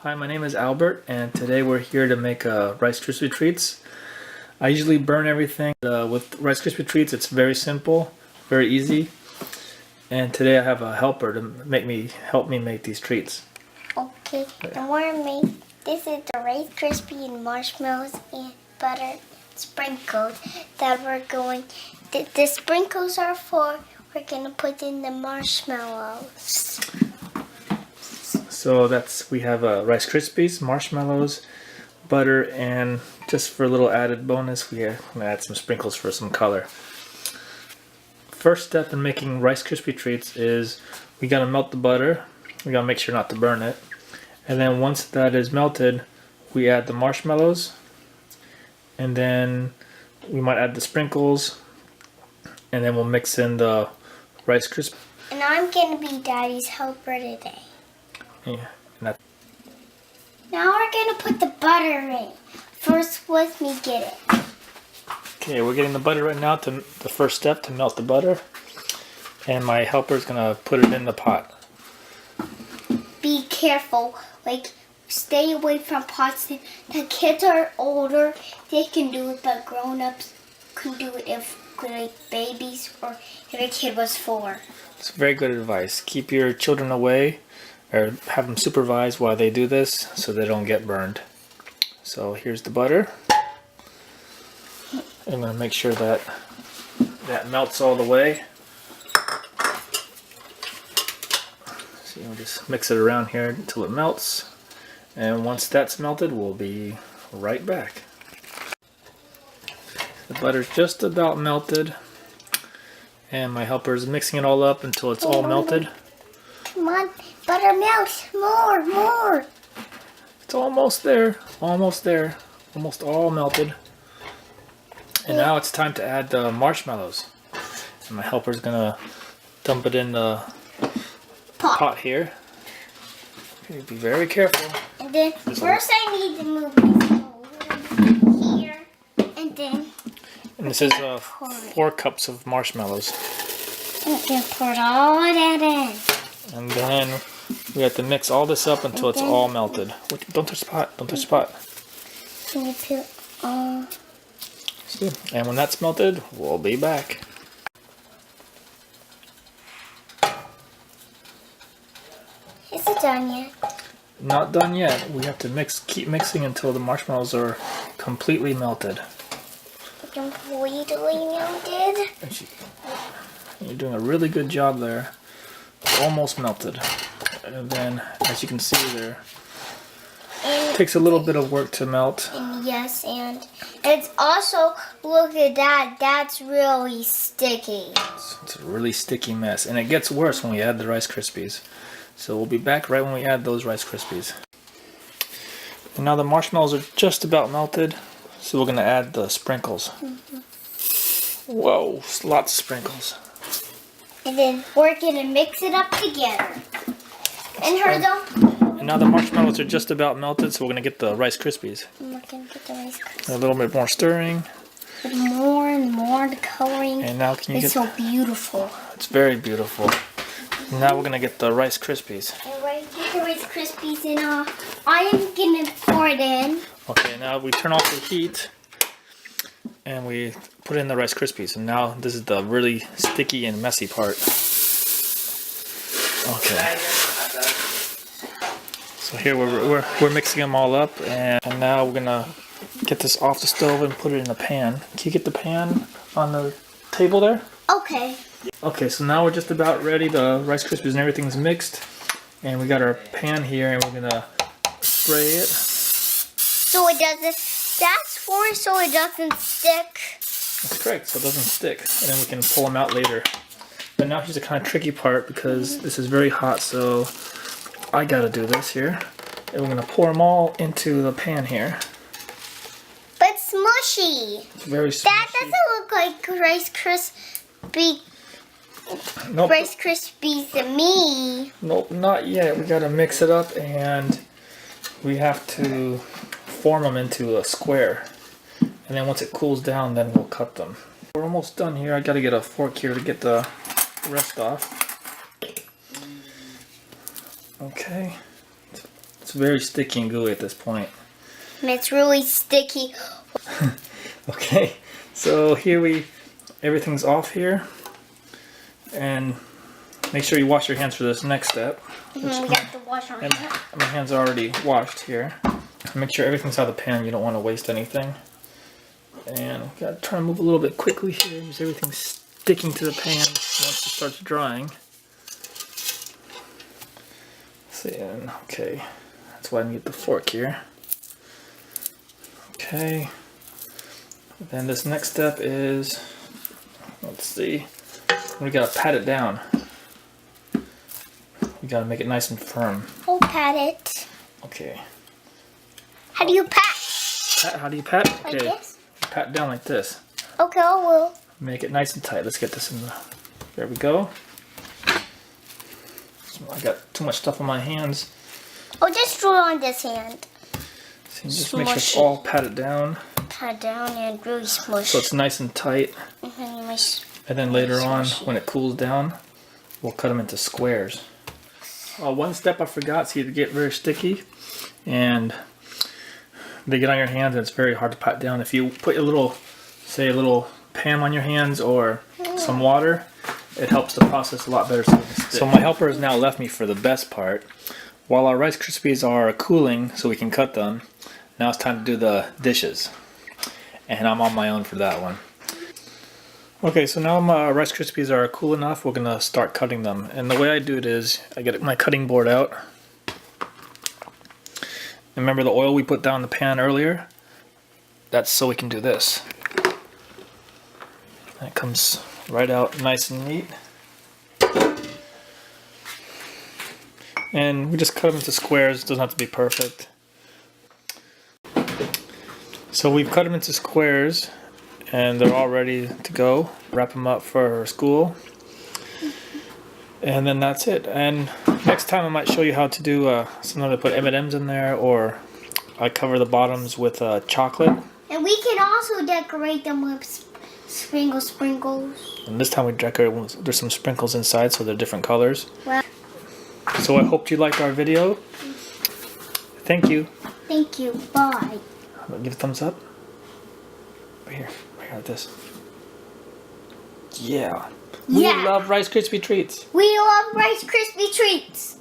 Hi, my name is Albert, and today we're here to make Rice Krispie treats. I usually burn everything. With Rice Krispie treats, it's very simple, very easy. And today I have a helper to help me make these treats. Okay, and this is the Rice Krispie and marshmallows and butter sprinkles that we're going. The sprinkles are we're gonna put in the marshmallows. So we have Rice Krispies, marshmallows, butter, and just for a little added bonus, we're gonna add some sprinkles for some color. First step in making Rice Krispie treats is we gotta melt the butter. We gotta make sure not to burn it. And then once that is melted, we add the marshmallows, and then we might add the sprinkles, and then we'll mix in the Rice Krispies. And I'm gonna be Daddy's helper today. Yeah. Now we're gonna put the butter in. First, let me get it. Okay, we're getting the butter right now. The first step to melt the butter, and my helper is gonna put it in the pot. Be careful, stay away from pots. The kids are older, they can do it, but grown-ups can do it if babies or if a kid was 4. It's very good advice. Keep your children away, or have them supervise while they do this so they don't get burned. So here's the butter. I'm going to make sure that melts all the way. So we'll just mix it around here until it melts. And once that's melted, we'll be right back. The butter's just about melted. And my helper is mixing it all up until it's all melted. Come on, butter melt, more. It's almost there, almost all melted. And now it's time to add the marshmallows. And my helper's gonna dump it in the pot here. Okay, be very careful. And then first I need to move this here, and then. And this is 4 cups of marshmallows. And then pour all that in. And then we have to mix all this up until it's all melted. Don't touch the pot. Don't touch the pot. Can you put all? And when that's melted, we'll be back. Is it done yet? Not done yet. We have to keep mixing until the marshmallows are completely melted. Completely melted? You're doing a really good job there. Almost melted. And then, as you can see there, it takes a little bit of work to melt. And yes, and it's also, look at that, that's really sticky. It's a really sticky mess. And it gets worse when we add the Rice Krispies. So we'll be back right when we add those Rice Krispies. And now the marshmallows are just about melted. So we're going to add the sprinkles. Whoa, lots of sprinkles. And then we're going to mix it up together. And now the marshmallows are just about melted, so we're going to get the Rice Krispies. I'm not going to get the Rice Krispies. A little bit more stirring. But more and more the coloring. And now it's so beautiful. It's very beautiful. And now we're going to get the Rice Krispies. And we're going to get the Rice Krispies in. I am going to pour it in. Okay, now we turn off the heat. And we put in the Rice Krispies. And now this is the really sticky and messy part. Okay. So here we're mixing them all up, and now we're gonna get this off the stove and put it in a pan. Can you get the pan on the table there? Okay. Okay, so now we're just about ready. The Rice Krispies and everything's mixed, and we got our pan here, and we're gonna spray it. So it doesn't. That's so it doesn't stick. That's correct. So it doesn't stick, and then we can pull them out later. But now here's the kind of tricky part because this is very hot, so I gotta do this here. And we're gonna pour them all into the pan here. But smushy. It's very smushy. That doesn't look like Rice Krispie. Nope. Rice Krispies to me. Nope, not yet. We gotta mix it up, and we have to form them into a square. And then once it cools down, then we'll cut them. We're almost done here. I gotta get a fork here to get the rest off. Okay. It's It's very sticky and gooey at this point. And it's really sticky. Okay, so here everything's off here. And make sure you wash your hands for this next step. We got to wash our And hands. my hands are already washed here. Make sure everything's out of the pan. You don't want to waste anything. And we gotta try to move a little bit quickly here because everything's sticking to the pan once it starts drying. See, and okay, that's why I need the fork here. Okay. Then this next step is, let's see, we gotta pat it down. You gotta make it nice and firm. I'll pat it. Okay. How do you pat? Pat, how do you pat? Like Okay. this? Pat down like this. Okay, I will. Make it nice and tight. Let's get this in the... There we go. So I got too much stuff on my hands. Oh, just draw on this hand. So just make sure it's all patted down. Pat down and really smush. So it's nice and tight. And then later on, when it cools down, we'll cut them into squares. One step I forgot, see, they get very sticky. And they get on your hands and it's very hard to pat down. If you put a little, say a little Pam on your hands or some water, it helps the process a lot better. So my helper has now left me for the best part. While our Rice Krispies are cooling so we can cut them, now it's time to do the dishes. And I'm on my own for that one. Okay, so now my Rice Krispies are cool enough, we're gonna start cutting them. And the way I do it is, I get my cutting board out. Remember the oil we put down in the pan earlier? That's so we can do this. And it comes right out nice and neat. And we just cut them into squares, it doesn't have to be perfect. So we've cut them into squares and they're all ready to go. Wrap them up for school. And then that's it. And next time I might show you how to do sometimes I put M&Ms in there, or I cover the bottoms with chocolate. And we can also decorate them with sprinkles. And this time we decorate with, there's some sprinkles inside so they're different colors. Well, so I hope you liked our video. Thank you. thank you. Bye. Give a thumbs up. Right here like this. Yeah. We love Rice Krispie treats. We love Rice Krispie treats.